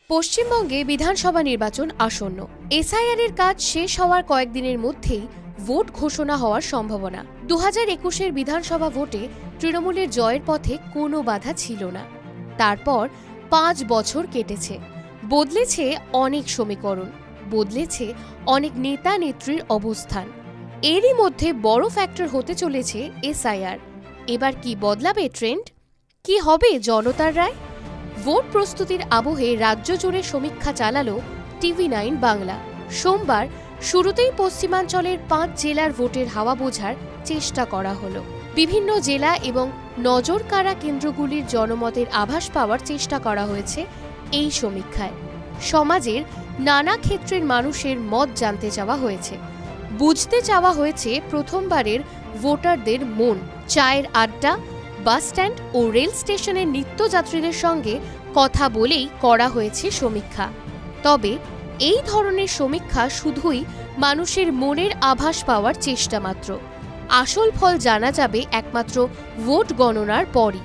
পশ্চিমবঙ্গে বিধানসভা নির্বাচন আসন্ন। এসআইআর এর কাজ শেষ হওয়ার কয়েকদিনের মধ্যেই ভোট ঘোষণা হওয়ার সম্ভাবনা। 2021-এর বিধানসভা ভোটে তৃণমূলের জয়ের পথে কোনো বাধা ছিল না। তারপর 5 বছর কেটেছে, বদলেছে অনেক সমীকরণ, বদলেছে অনেক নেতা নেত্রীর অবস্থান। এরই মধ্যে বড় ফ্যাক্টর হতে চলেছে এসআইআর। এবার কি বদলাবে ট্রেন্ড? কি হবে জনতার রায়? ভোট প্রস্তুতির আবহে রাজ্য জুড়ে সমীক্ষা চালালো TV9 বাংলা। সোমবার শুরুতেই পশ্চিমাঞ্চলের 5 জেলার ভোটের হাওয়া বোঝার চেষ্টা করা হলো। বিভিন্ন জেলা এবং নজর কাড়া কেন্দ্রগুলির জনমতের আভাস পাওয়ার চেষ্টা করা হয়েছে এই সমীক্ষায়। সমাজের নানা ক্ষেত্রের মানুষের মত জানতে চাওয়া হয়েছে, বুঝতে চাওয়া হয়েছে প্রথমবারের ভোটারদের মন। চায়ের আড্ডা, বাসস্ট্যান্ড ও রেল স্টেশনের নিত্যযাত্রীদের সঙ্গে কথা বলেই করা হয়েছে সমীক্ষা। তবে এই ধরনের সমীক্ষা শুধুই মানুষের মনের আভাস পাওয়ার চেষ্টা মাত্র। আসল ফল জানা যাবে একমাত্র ভোট গণনার পরই।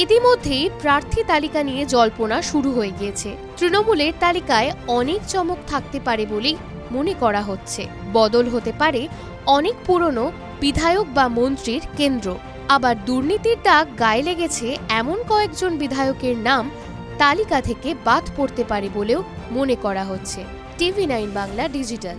ইতিমধ্যেই প্রার্থী তালিকা নিয়ে জল্পনা শুরু হয়ে গিয়েছে। তৃণমূলের তালিকায় অনেক চমক থাকতে পারে বলেই মনে করা হচ্ছে। বদল হতে পারে অনেক পুরনো বিধায়ক বা মন্ত্রীর কেন্দ্র। আবার দুর্নীতির দাগ গায়ে লেগেছে এমন কয়েকজন বিধায়কের নাম তালিকা থেকে বাদ পড়তে পারে বলেও মনে করা হচ্ছে। TV9 Bangla digital.